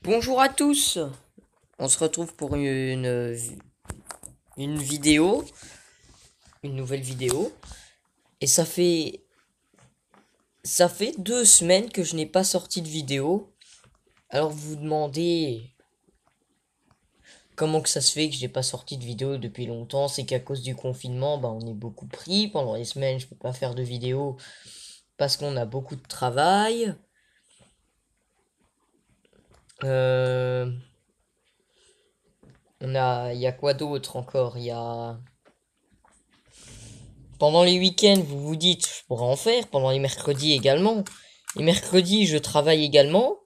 Bonjour à tous, on se retrouve pour une vidéo, une nouvelle vidéo, et ça fait 2 semaines que je n'ai pas sorti de vidéo. Alors vous vous demandez comment que ça se fait que je n'ai pas sorti de vidéo depuis longtemps. C'est qu'à cause du confinement, on est beaucoup pris. Pendant les semaines, je peux pas faire de vidéo parce qu'on a beaucoup de travail. Euh, il y a quoi d'autre encore? Il y a Pendant les week-ends, vous vous dites, je pourrais en faire. Pendant les mercredis également. Les mercredis, je travaille également.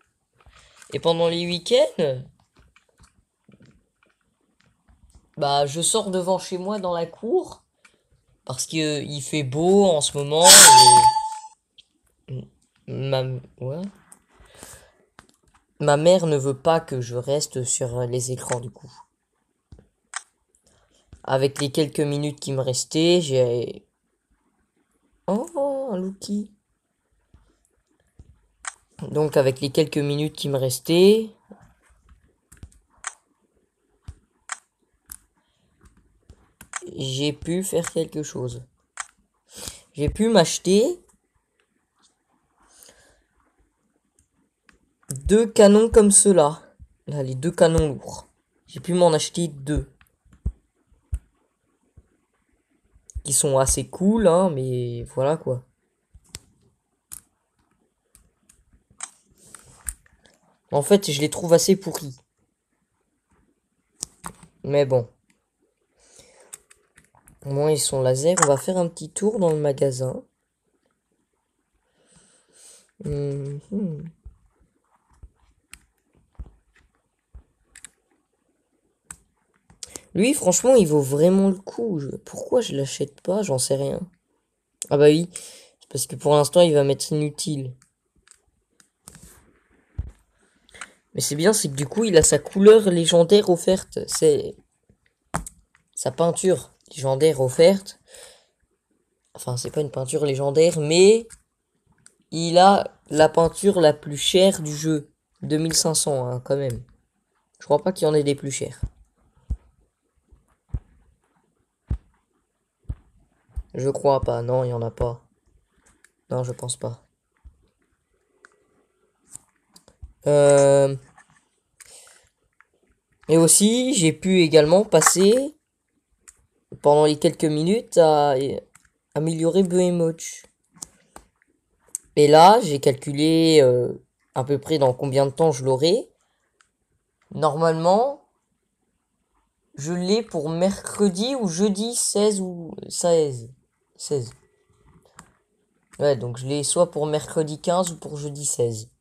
Et pendant les week-ends, je sors devant chez moi dans la cour. Parce que il fait beau en ce moment. Et ma, ouais. Ma mère ne veut pas que je reste sur les écrans du coup. Avec les quelques minutes qui me restaient, j'ai... Oh, un Loki. Donc avec les quelques minutes qui me restaient, j'ai pu faire quelque chose. J'ai pu m'acheter 2 canons comme ceux-là. Là, les 2 canons lourds. J'ai pu m'en acheter 2. Qui sont assez cool, hein, mais voilà quoi. En fait, je les trouve assez pourris. Mais bon. Au moins, ils sont laser. On va faire un petit tour dans le magasin. Mhm. Lui, franchement, il vaut vraiment le coup. Pourquoi je l'achète pas? J'en sais rien. Ah bah oui. C'est parce que pour l'instant, il va m'être inutile. Mais c'est bien, c'est que du coup, il a sa couleur légendaire offerte. C'est sa peinture légendaire offerte. Enfin, c'est pas une peinture légendaire, mais il a la peinture la plus chère du jeu. 2500, hein, quand même. Je crois pas qu'il y en ait des plus chères. Je crois pas. Non, il y en a pas. Non, je pense pas. Euh... Et aussi, j'ai pu également passer, pendant les quelques minutes, à améliorer Behemoth. Et là, j'ai calculé à peu près dans combien de temps je l'aurai. Normalement, je l'ai pour mercredi ou jeudi 16 ou 16. 16. Ouais, donc je l'ai soit pour mercredi 15 ou pour jeudi 16.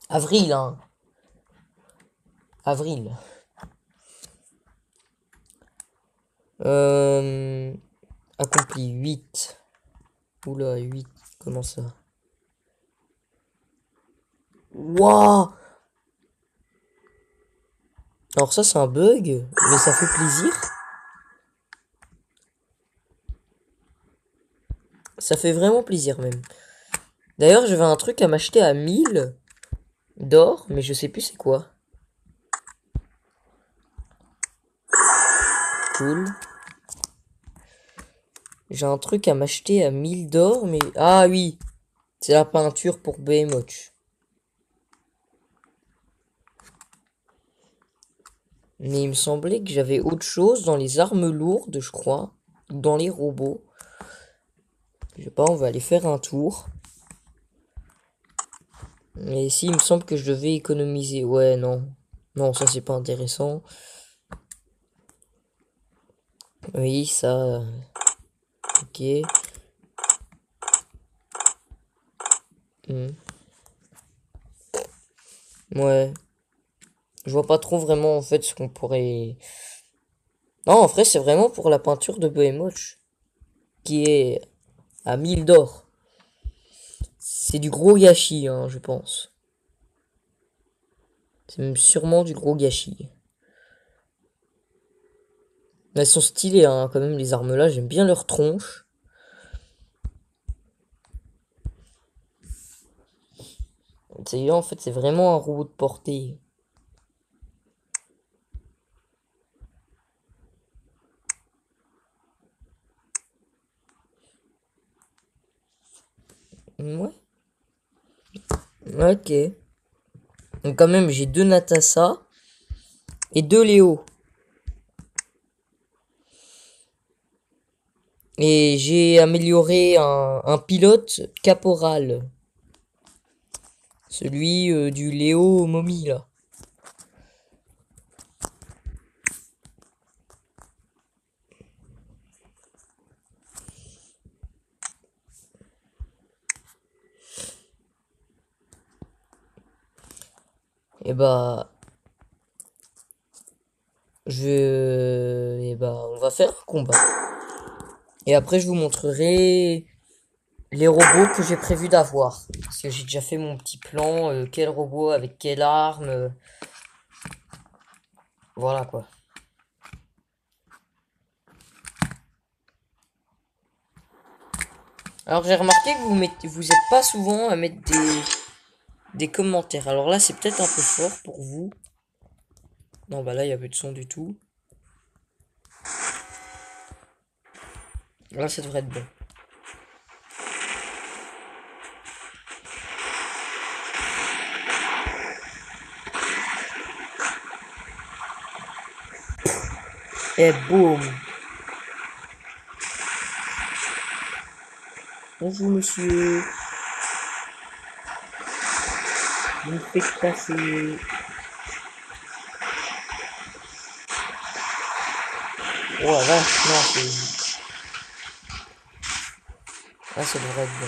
Avril, hein. Avril. Euh, Accompli 8. Oula, 8. Comment ça? Waouh! Alors ça, c'est un bug, mais ça fait plaisir. Ça fait vraiment plaisir, même. D'ailleurs, j'avais un truc à m'acheter à 1000 d'or, mais je sais plus c'est quoi. Cool. J'ai un truc à m'acheter à 1000 d'or, mais... Ah oui! C'est la peinture pour Behemoth. Mais il me semblait que j'avais autre chose dans les armes lourdes, je crois. Dans les robots. Je sais pas, on va aller faire un tour. Mais ici, il me semble que je devais économiser. Ouais, non. Non, ça, c'est pas intéressant. Oui, ça... Ok. Hmm. Ouais. Je vois pas trop vraiment, en fait, ce qu'on pourrait... Non, en vrai, c'est vraiment pour la peinture de Behemoth. Qui est à 1000 d'or. C'est du gros gâchis, hein, je pense. C'est même sûrement du gros gâchis. Mais elles sont stylées, hein, quand même, les armes là. J'aime bien leur tronche. En fait, c'est vraiment un robot de portée. Ouais. Ok. Donc quand même, j'ai 2 Natassa et 2 Léo. Et j'ai amélioré un pilote caporal. Celui du Léo Mommy, là. Et bah... Et bah, on va faire un combat. Et après, je vous montrerai les robots que j'ai prévu d'avoir. Parce que j'ai déjà fait mon petit plan. Quel robot avec quelle arme. Voilà, quoi. Alors, j'ai remarqué que vous êtes pas souvent à mettre des commentaires. Alors là, c'est peut-être un peu fort pour vous. Non, bah là, il y a plus de son du tout. Là, ça devrait être bon. Et boum. Bonjour, monsieur. Vous me faites passer. Oh la vache, non, c'est... Là, ça devrait être bon.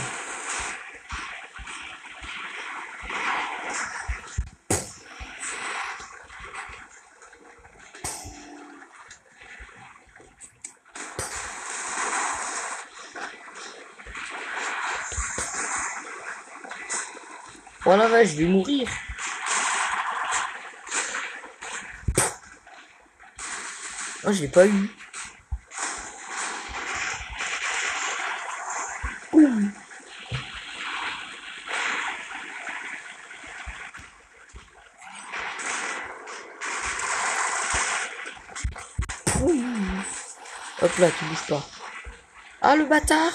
Oh la vache, je vais mourir. Oh, je l'ai pas eu. Boum. Boum. Hop là, tu bouges pas. Ah, le bâtard.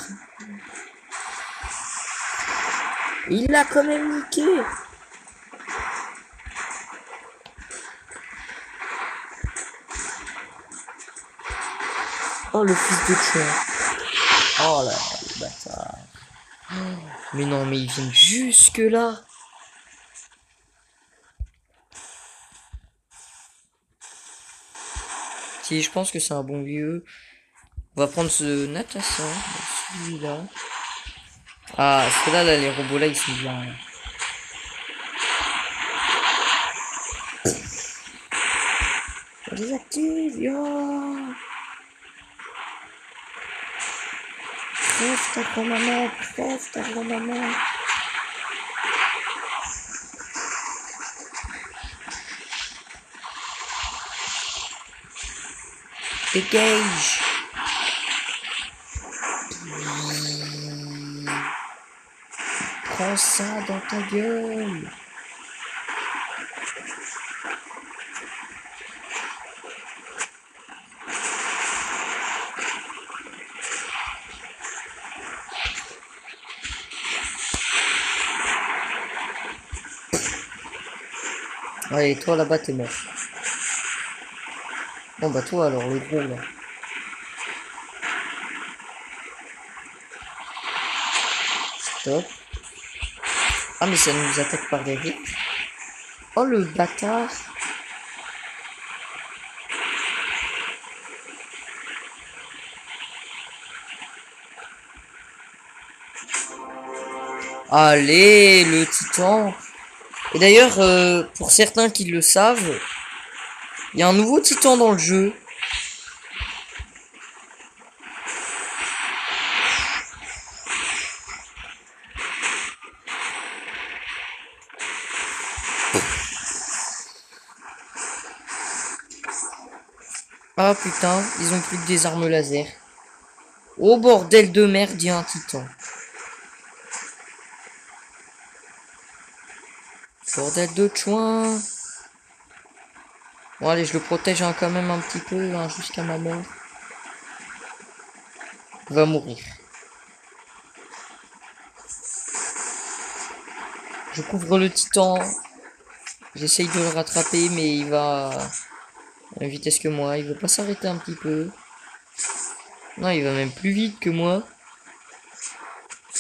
Il l'a quand même niqué. Oh, le fils de chien. Oh là, le bâtard. Mais non, mais ils viennent jusque là. Si, je pense que c'est un bon vieux. On va prendre ce Natassin. Celui-là. Ah, celui-là, là, les robots là, ils sont bien. On désactive, yo. Crève ta grand-maman, crève ta grand-maman. Dégage. Prends ça dans ta gueule. Allez, toi là-bas, t'es mort. Bon, bah, toi alors, le gros là. Stop. Ah, mais ça nous attaque par derrière. Oh, le bâtard. Allez, le titan. Et d'ailleurs, pour certains qui le savent, il y a un nouveau titan dans le jeu. Ah putain, ils ont plus que des armes laser. Oh bordel de merde, il y a un titan. Bordel de chouin. Bon allez, je le protège hein, quand même un petit peu hein, jusqu'à ma mort. Il va mourir. Je couvre le titan. J'essaye de le rattraper, mais il va à la même vitesse que moi. Il veut pas s'arrêter un petit peu. Non, il va même plus vite que moi.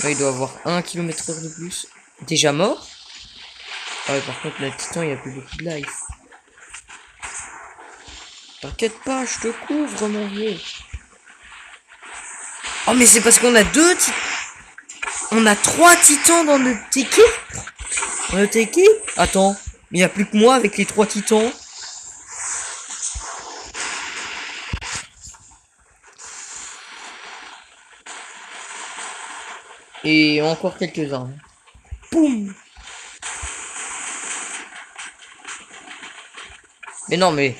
Là, il doit avoir 1 km/h de plus. Déjà mort? Ah ouais, par contre, le titan, il a plus beaucoup de life. T'inquiète pas, je te couvre, mon vieux. Oh, mais c'est parce qu'on a 2 titans. On a 3 titans dans notre équipe. Dans notre équipe? Attends, mais il n'y a plus que moi avec les 3 titans. Et encore quelques-uns. Boum! Mais non, mais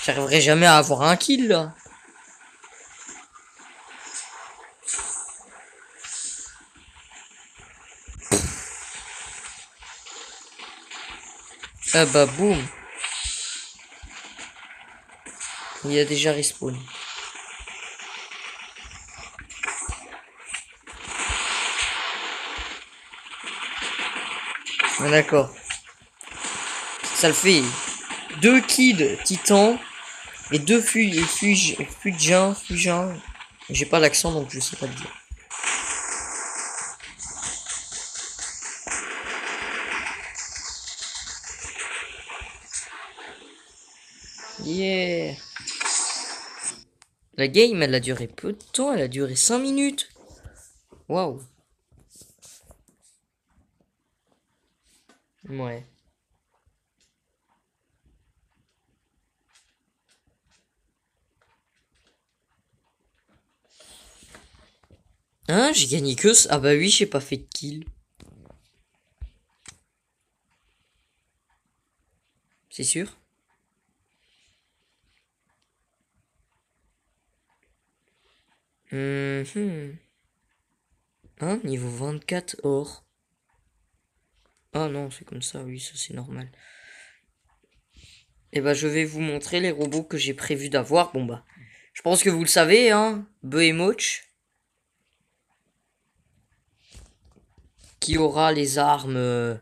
j'arriverai jamais à avoir un kill là. Ah bah boum. Il y a déjà respawn. Ah, d'accord. Ça le fait 2 kills titan et 2 fugiens. J'ai pas l'accent donc je sais pas le dire. Yeah. La game elle a duré peu de temps, elle a duré 5 minutes. Waouh. Ouais. Hein, j'ai gagné que ça. Ah bah oui, j'ai pas fait de kill. C'est sûr. Hein, niveau 24 or. Ah non, c'est comme ça, oui, ça c'est normal. Et bah je vais vous montrer les robots que j'ai prévu d'avoir. Bon bah, je pense que vous le savez, hein. Behemoth. Qui aura les armes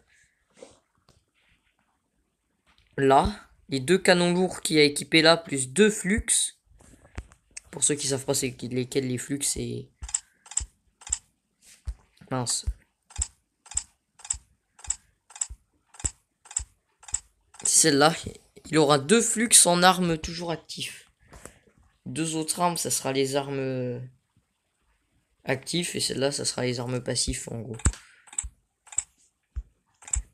là. Les 2 canons lourds qui a équipé là, plus 2 flux. Pour ceux qui savent pas c'est lesquels les flux, c'est... Mince. C'est celle-là. Il aura 2 flux en armes toujours actifs. 2 autres armes, ça sera les armes actives. Et celle-là, ça sera les armes passives en gros.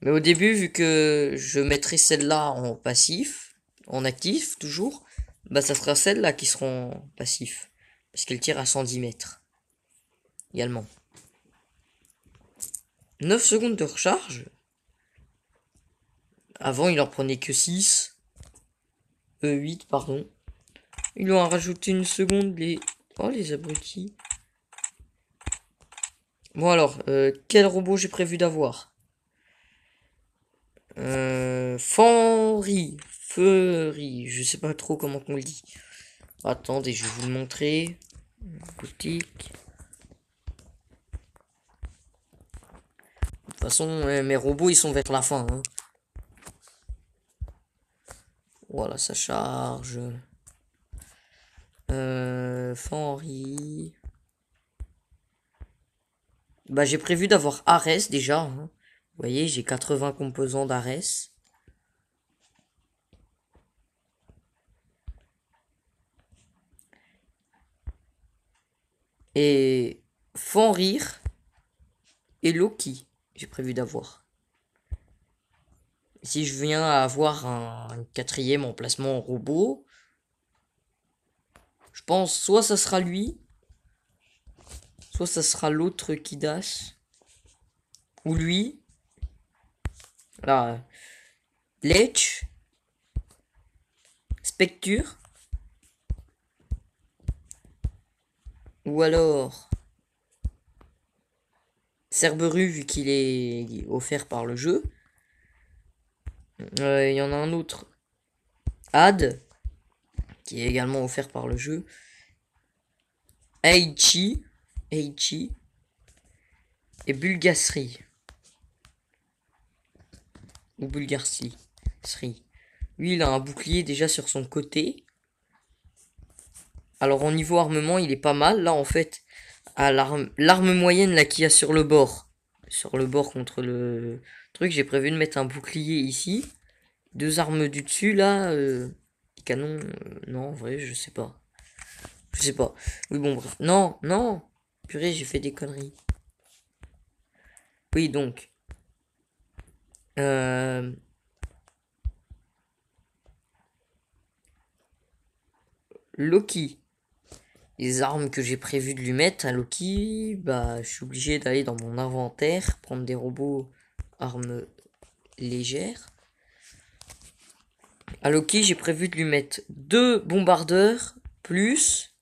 Mais au début, vu que je mettrai celle-là en passif, en actif toujours, bah ça sera celle-là qui sera en passif. Parce qu'elle tire à 110 mètres. Également. 9 secondes de recharge. Avant, il en prenait que 6. 8, pardon. Ils lui ont rajouté une seconde, les... Oh, les abrutis. Bon alors, quel robot j'ai prévu d'avoir? Fenry. Feury. Je sais pas trop comment on le dit. Attendez, je vais vous le montrer. Boutique. De toute façon, mes robots, ils sont vers la fin. Hein. Voilà, ça charge. Fenry. Bah, j'ai prévu d'avoir Ares déjà. Hein. Vous voyez, j'ai 80 composants d'Ares. Et Fenrir et Loki, j'ai prévu d'avoir. Si je viens à avoir un 4e emplacement en robot, je pense soit ça sera lui, soit ça sera l'autre Kidas, ou lui. Là, Lech, Spectre, ou alors Cerberus vu qu'il est offert par le jeu. Il y en a un autre. Ad, qui est également offert par le jeu. Aichi et Bulgasri. Ou Bulgarsri. Lui, il a un bouclier déjà sur son côté. Alors, au niveau armement, il est pas mal. Là, en fait, à l'arme moyenne là qu'il y a sur le bord. Sur le bord contre le truc, j'ai prévu de mettre un bouclier ici. Deux armes du dessus, là. Canon. Non, en vrai, je sais pas. Je sais pas. Oui, bon, bref. Non, non. Purée, j'ai fait des conneries. Oui, donc. Loki. Les armes que j'ai prévu de lui mettre à Loki, bah, je suis obligé d'aller dans mon inventaire, prendre des robots armes légères. À Loki, j'ai prévu de lui mettre 2 bombardeurs, plus...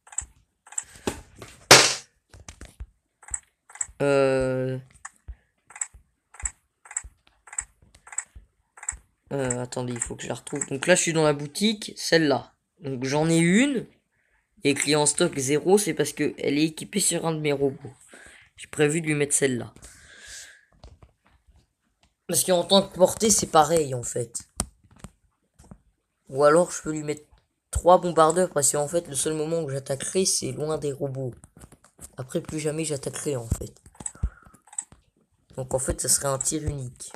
attendez, il faut que je la retrouve. Donc là, je suis dans la boutique, celle-là. Donc j'en ai une, et écrit en stock 0, c'est parce qu'elle est équipée sur un de mes robots. J'ai prévu de lui mettre celle-là. Parce qu'en tant que portée, c'est pareil, en fait. Ou alors, je peux lui mettre 3 bombardeurs, parce qu'en fait, le seul moment où j'attaquerai, c'est loin des robots. Après, plus jamais j'attaquerai, en fait. Donc, en fait, ça serait un tir unique.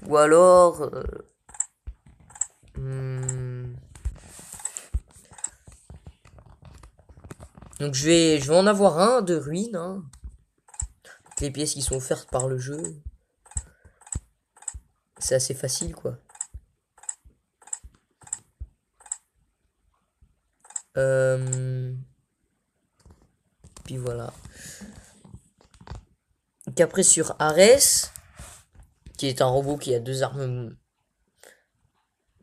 Ou alors... Donc, je vais en avoir un de ruine, hein. Les pièces qui sont offertes par le jeu. C'est assez facile, quoi. Puis voilà. Donc après sur Ares, qui est un robot qui a deux armes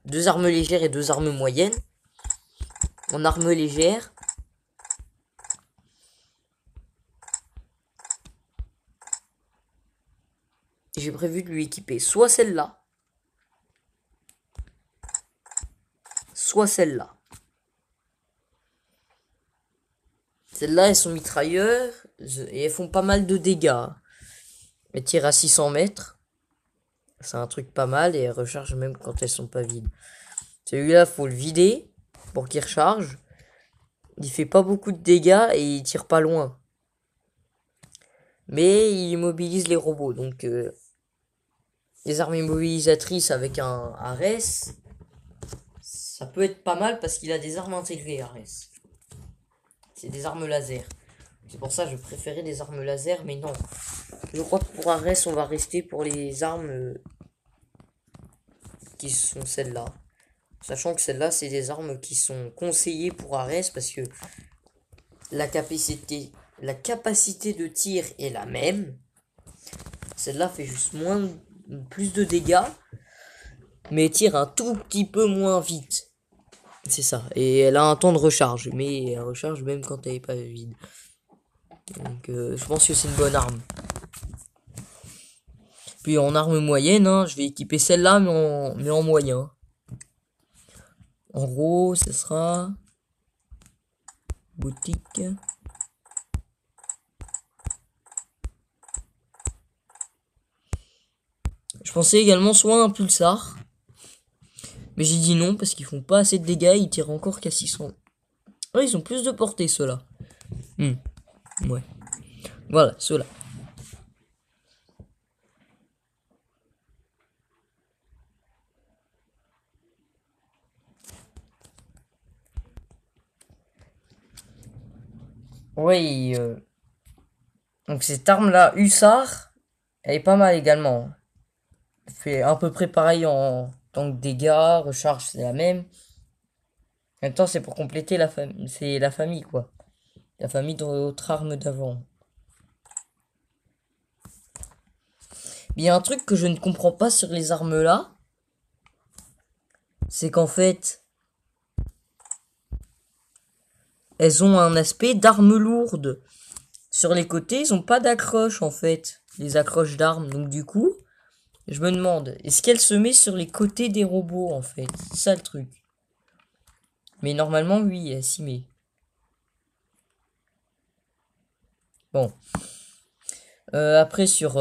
légères et 2 armes moyennes. En arme légère, j'ai prévu de lui équiper soit celle-là, soit celle-là. Celles-là, elles sont mitrailleurs et elles font pas mal de dégâts. Elles tirent à 600 mètres. C'est un truc pas mal et elles rechargent même quand elles sont pas vides. Celui-là, faut le vider pour qu'il recharge. Il fait pas beaucoup de dégâts et il tire pas loin. Mais il immobilise les robots. Donc, les armes immobilisatrices avec un Ares, ça peut être pas mal parce qu'il a des armes intégrées, Ares. C'est des armes laser. C'est pour ça que je préférais des armes laser, mais non. Je crois que pour Ares, on va rester pour les armes qui sont celles-là. Sachant que celles-là, c'est des armes qui sont conseillées pour Ares parce que la capacité de tir est la même. Celle-là fait juste plus de dégâts, mais tire un tout petit peu moins vite. C'est ça. Et elle a un temps de recharge, mais elle recharge même quand elle est pas vide. Donc je pense que c'est une bonne arme. Puis en arme moyenne, hein, je vais équiper celle-là, mais en moyen. En gros, ce sera... Boutique. Je pensais également soit un pulsar. Mais j'ai dit non parce qu'ils font pas assez de dégâts, ils tirent encore qu'à 600. Oh, ils ont plus de portée ceux-là. Ouais. Voilà, ceux-là. Oui, donc cette arme-là, Hussard, elle est pas mal également. Elle fait à peu près pareil en tant que dégâts, recharge c'est la même. En même temps, c'est pour compléter la famille, c'est la famille quoi. La famille d'autres armes d'avant. Il y a un truc que je ne comprends pas sur les armes là, c'est qu'en fait, elles ont un aspect d'armes lourdes. Sur les côtés, ils ont pas d'accroche en fait, les accroches d'armes. Donc du coup, Je me demande, est-ce qu'elle se met sur les côtés des robots, en fait? C'est ça le truc. Mais normalement, oui, elle s'y met. Bon. Après, sur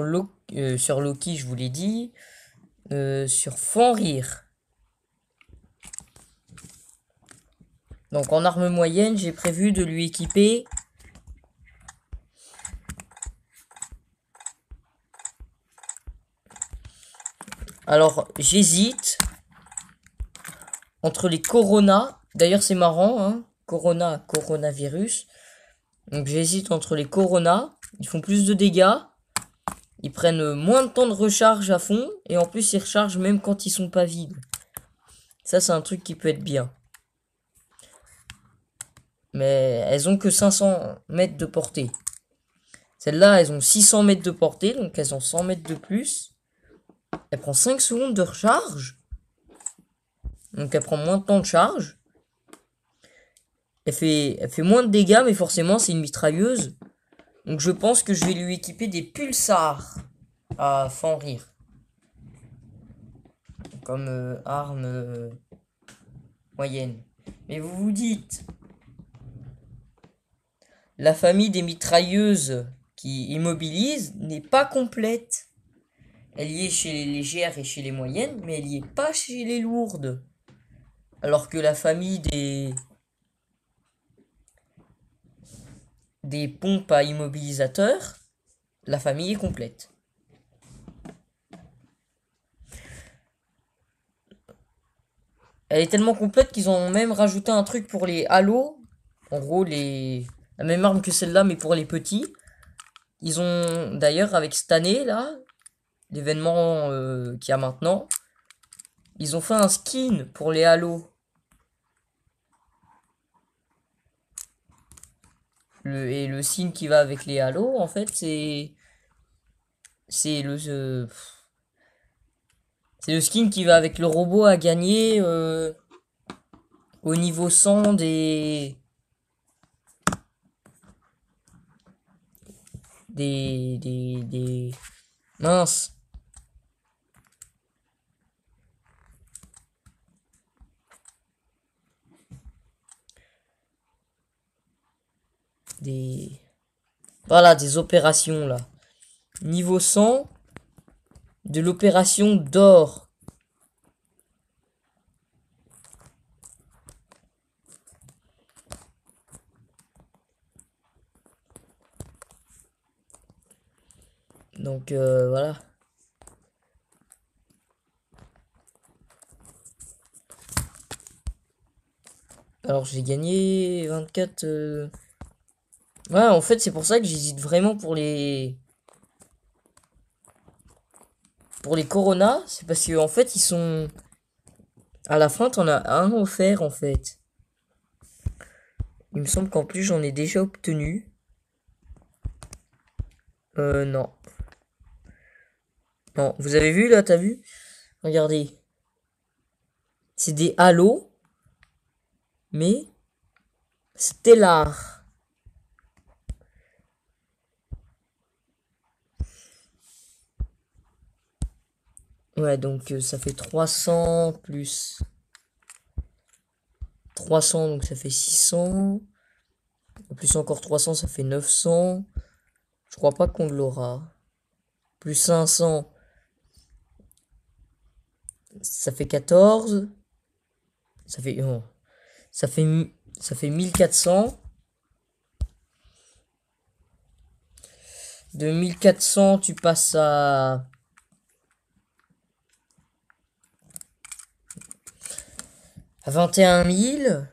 Loki, je vous l'ai dit. Sur Fenrir. Donc, en arme moyenne, j'ai prévu de lui équiper. Alors, j'hésite entre les Corona. D'ailleurs, c'est marrant, hein. Coronavirus. Donc, j'hésite entre les Corona. Ils font plus de dégâts. Ils prennent moins de temps de recharge à fond. Et en plus, ils rechargent même quand ils sont pas vides. Ça, c'est un truc qui peut être bien. Mais elles ont que 500 mètres de portée. Celles-là, elles ont 600 mètres de portée. Donc, elles ont 100 mètres de plus. Elle prend 5 secondes de recharge. Donc, elle prend moins de temps de charge. Elle fait moins de dégâts, mais forcément, c'est une mitrailleuse. Donc, je pense que je vais lui équiper des pulsars à Fenrir. Comme arme moyenne. Mais vous vous dites, la famille des mitrailleuses qui immobilisent n'est pas complète. Elle y est chez les légères et chez les moyennes, mais elle y est pas chez les lourdes. Alors que la famille des pompes à immobilisateurs, la famille est complète. Elle est tellement complète qu'ils ont même rajouté un truc pour les halos. En gros, la même arme que celle-là, mais pour les petits. Ils ont, d'ailleurs, avec cette année, là, l'événement qu'il y a maintenant, ils ont fait un skin pour les halos. Et le skin qui va avec les halos, en fait, c'est c'est le skin qui va avec le robot à gagner au niveau 100 des mince. Voilà, des opérations là. Niveau 100 de l'opération d'or. Donc voilà. Alors j'ai gagné 24. Ouais, en fait c'est pour ça que j'hésite vraiment pour les Corona. C'est parce que en fait ils sont à la fin t'en as un offert en fait. Il me semble qu'en plus j'en ai déjà obtenu. Non. Non, vous avez vu là, t'as vu? Regardez. C'est des halos, mais stellar. Ouais, donc ça fait 300 plus 300, donc ça fait 600. Plus encore 300, ça fait 900. Je crois pas qu'on l'aura. Plus 500, ça fait 14. Ça fait, oh, ça fait 1400. De 1400, tu passes à 21 000.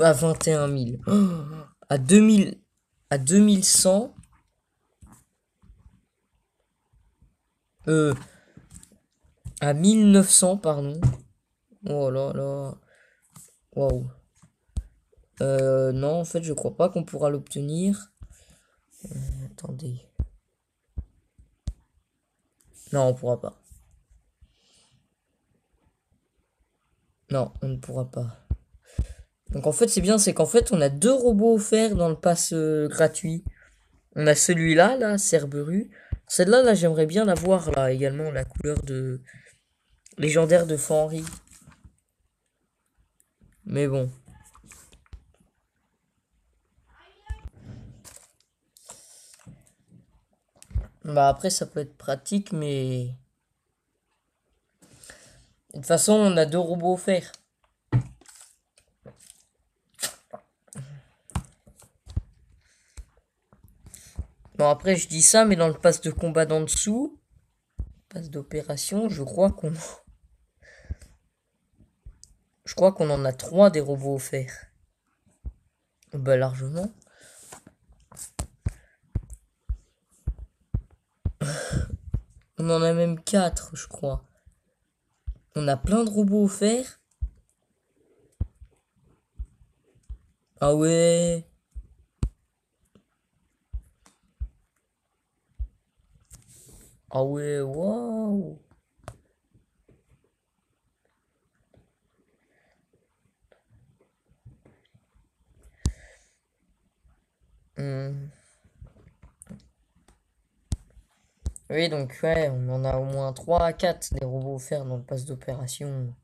À 21 000. À 2000. À 2100. À 1900, pardon. Oh là là. Waouh. Non, en fait, je crois pas qu'on pourra l'obtenir. Attendez. Non, on pourra pas. Non, on ne pourra pas. Donc en fait, c'est bien, c'est qu'en fait, on a deux robots offerts dans le pass gratuit. On a celui-là, là, Cerbero. Celle-là, là, j'aimerais bien la voir, là, également, la couleur de légendaire de Fenris. Mais bon. Bah après, ça peut être pratique, mais... De toute façon, on a deux robots offerts. Bon, après, je dis ça, mais dans le pass de combat d'en dessous, pass d'opération, je crois qu'on en a trois des robots offerts. Bah, largement. On en a même quatre, je crois. On a plein de robots offerts. Ah ouais. Ah ouais, waouh. Hmm. Oui, donc ouais, on en a au moins 3 à 4 des robots offerts dans le pass d'opération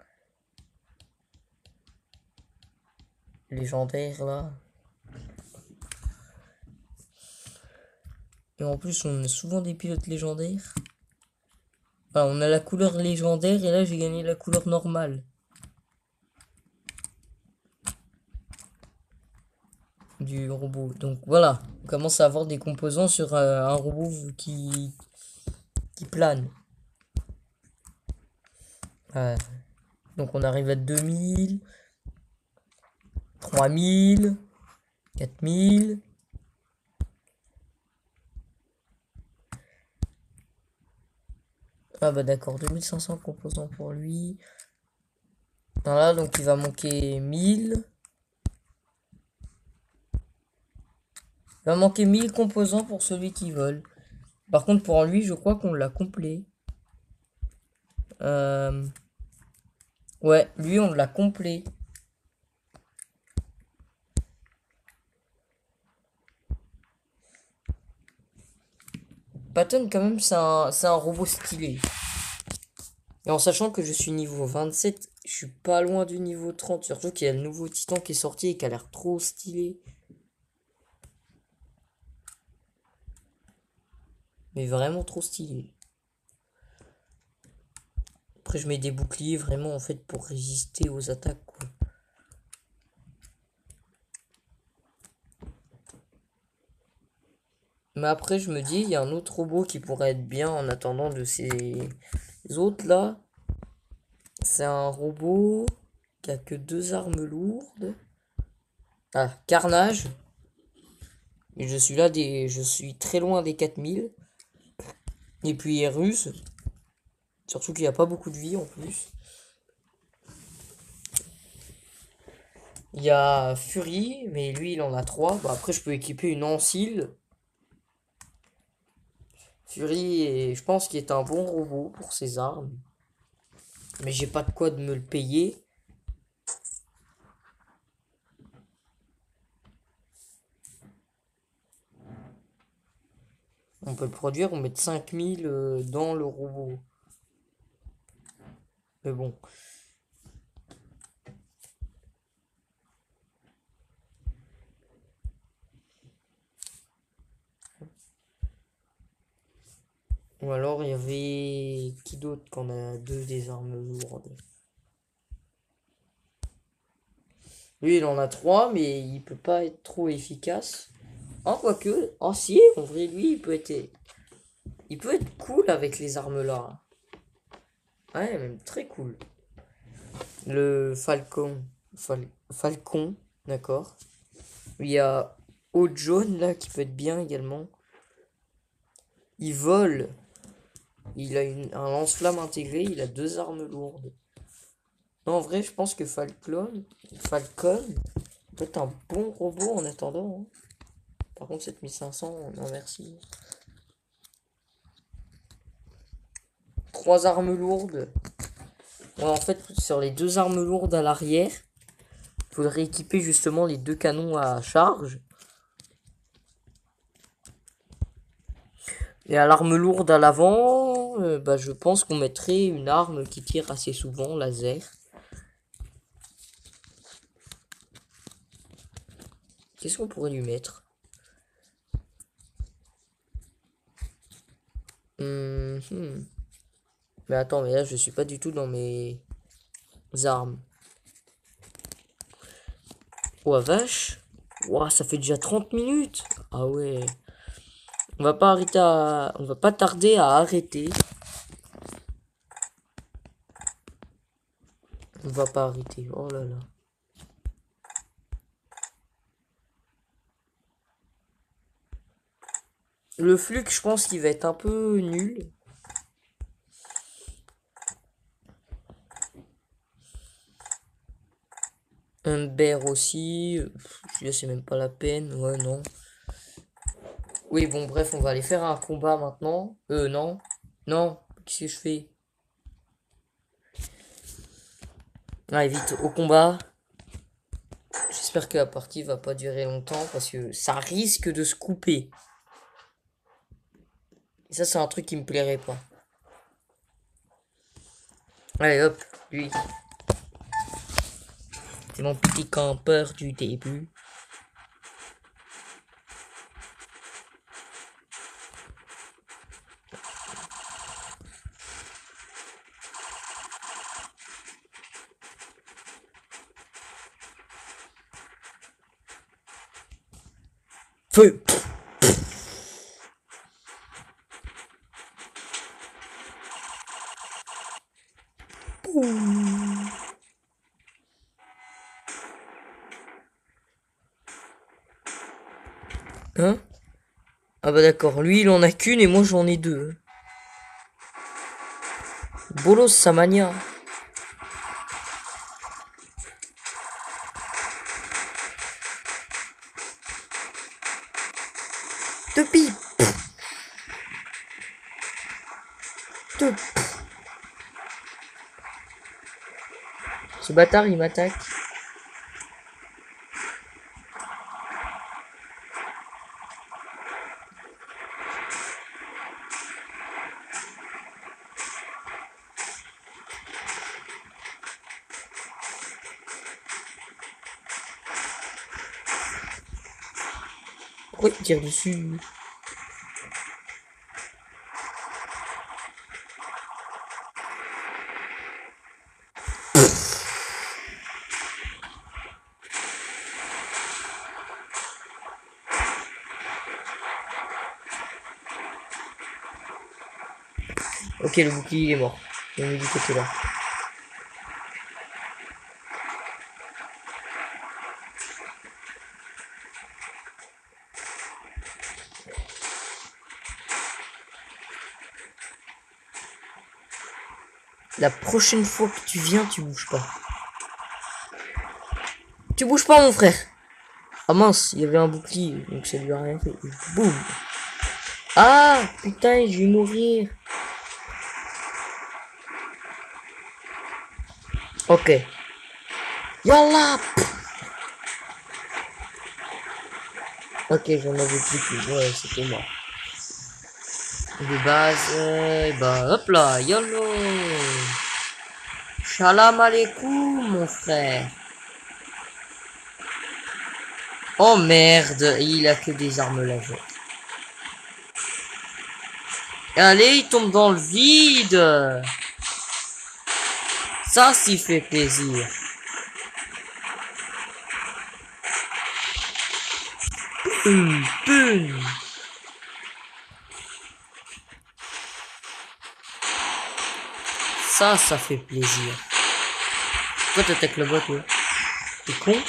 légendaire là. Et en plus, on a souvent des pilotes légendaires. Enfin, on a la couleur légendaire et là j'ai gagné la couleur normale du robot. Donc voilà, on commence à avoir des composants sur un robot qui plane. Ouais. Donc on arrive à 2000, 3000, 4000. Ah bah d'accord, 2500 composants pour lui. Voilà, donc il va manquer 1000. Il va manquer 1000 composants pour celui qui vole. Par contre, pour lui, je crois qu'on l'a complet. Euh, Ouais, lui, on l'a complet. Patton, quand même, c'est un robot stylé. Et en sachant que je suis niveau 27, je suis pas loin du niveau 30. Surtout qu'il y a le nouveau Titan qui est sorti et qui a l'air trop stylé. Mais vraiment trop stylé. Après, je mets des boucliers vraiment en fait pour résister aux attaques, quoi. Mais après, je me dis, il y a un autre robot qui pourrait être bien en attendant de ces autres là. C'est un robot qui a que deux armes lourdes. Ah, Carnage. Et je suis très loin des 4000. Et puis Russe. Surtout qu'il n'y a pas beaucoup de vie en plus. Il y a Fury, mais lui il en a 3. Bah, après je peux équiper une Ancile. Fury, je pense qu'il est un bon robot pour ses armes. Mais j'ai pas de quoi de me le payer. On peut le produire, on met 5000 dans le robot. Mais bon. Ou alors il y avait... Qui d'autre qu'on a deux des armes lourdes? Lui il en a 3 mais il peut pas être trop efficace. Oh quoique. Oh si, en vrai lui il peut être cool avec les armes là. Ouais, même très cool. Le Falcon, d'accord. Il y a Haute Jaune là qui peut être bien également. Il vole. Il a un lance-flamme intégré. Il a deux armes lourdes. Non, en vrai, je pense que Falcon peut être un bon robot en attendant, hein. Par contre, 7500, non merci. Trois armes lourdes. Ouais, en fait, sur les deux armes lourdes à l'arrière, il faudrait équiper justement les deux canons à charge. Et à l'arme lourde à l'avant, bah, je pense qu'on mettrait une arme qui tire assez souvent, laser. Qu'est-ce qu'on pourrait lui mettre? Mhm. Mais attends, mais là, je suis pas du tout dans mes armes. Oh, la vache. Ouah, ça fait déjà 30 minutes. Ah ouais. On va pas arrêter à... On va pas tarder à arrêter. On va pas arrêter. Oh là là. Le flux, je pense qu'il va être un peu nul. Un bear aussi. Celui-là, c'est même pas la peine. Ouais, non. Oui, bon, bref, on va aller faire un combat maintenant. Non. Non. Qu'est-ce que je fais? Allez, vite, au combat. J'espère que la partie va pas durer longtemps parce que ça risque de se couper. Et ça, c'est un truc qui me plairait pas. Allez, hop, lui. C'est mon petit campeur du début. Feu! Hein? Ah bah d'accord, lui il en a qu'une et moi j'en ai deux. Bolos Samania. Te pipe. Te... Ce bâtard il m'attaque. Pourquoi il tire dessus? Ok, le bouclier il est mort. Il est mis du côté là. La prochaine fois que tu viens, tu bouges pas. Tu bouges pas, mon frère. Ah mince, il y avait un bouclier, donc ça lui a rien fait. Boum. Ah, putain, je vais mourir. Ok. Yallah. Ok, j'en avais plus que. Ouais, c'était mort. De base, et bah hop là, YOLO. Shalom alaikum, mon frère. Oh merde, il a que des armes laser. Allez, il tombe dans le vide. Ça, s'y fait plaisir. Boum. Ça fait plaisir. Toi, t'attaques le bot, toi. T'es con?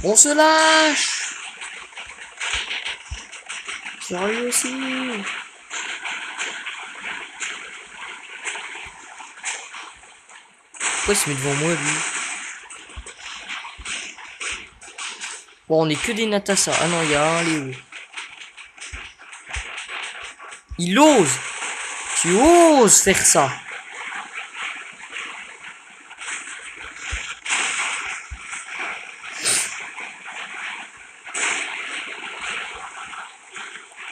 On se lâche! Sérieux aussi! Pourquoi il se met devant moi, lui? Bon, on est que des Natasa. Ah non, il y a un Léo. Il ose! Tu oses faire ça!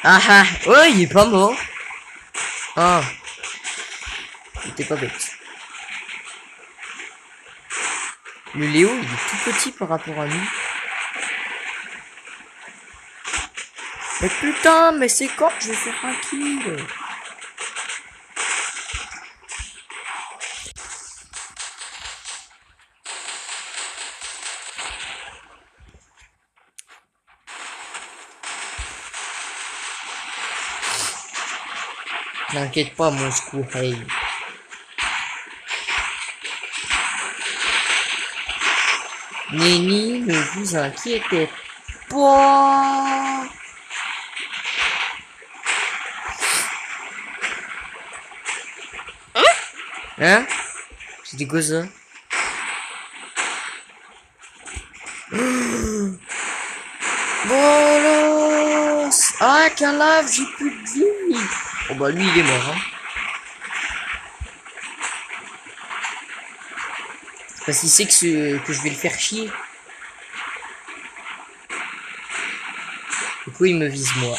Ah ah, ouais, il est pas mort. Ah, il était pas bête. Le Léo, il est tout petit par rapport à nous. Mais putain, mais c'est quand que je vais faire un kill? N'inquiète pas, mon secours, hey. Nenni, ne vous inquiétez pas. Hein? C'était quoi ça? Bolos! Ah, qu'un lave, j'ai plus de vie! Oh bah lui, il est mort, hein. C'est parce qu'il sait que je vais le faire chier. Du coup, il me vise moi.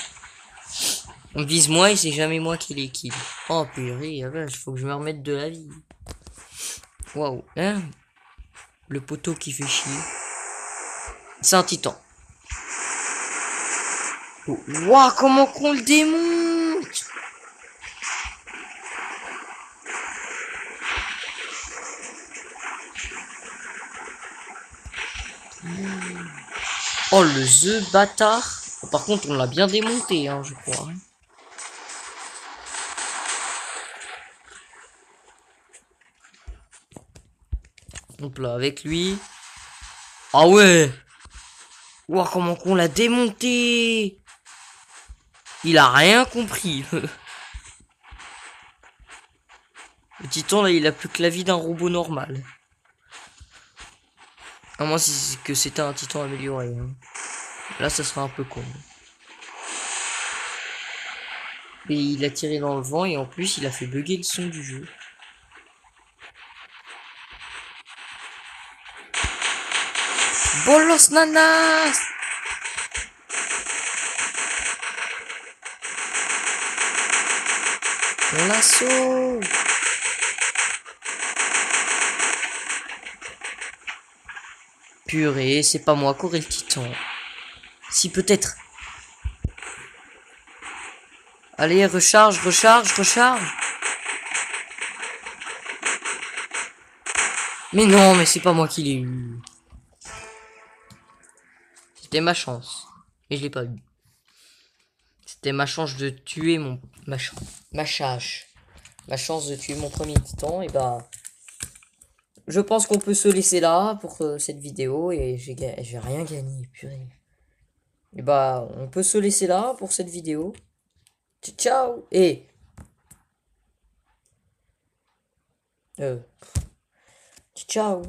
On me vise moi et c'est jamais moi qui les kill. Oh purée, il faut que je me remette de la vie. Waouh, hein? Le poteau qui fait chier. C'est un titan. Oh, waouh, comment qu'on le démonte! Oh, le The bâtard. Oh, par contre, on l'a bien démonté, hein, je crois. Hop là, avec lui. Ah ouais! Waouh, comment qu'on l'a démonté! Il a rien compris. Le titan, là, il a plus que la vie d'un robot normal. À moins que c'était un titan amélioré. Hein. Là, ça sera un peu con. Et il a tiré dans le vent et en plus, il a fait bugger le son du jeu. Bolos nanas! L'assaut! Purée, c'est pas moi qu'aurait le titan. Si peut-être. Allez, recharge, recharge, recharge. Mais non, mais c'est pas moi qui l'ai eu. C'était ma chance. Et je l'ai pas eu. C'était ma chance de tuer ma chance de tuer mon premier titan. Et bah, je pense qu'on peut se laisser là pour cette vidéo. Et j'ai rien gagné, purée. Et bah, on peut se laisser là pour cette vidéo. Ciao! Et... ciao!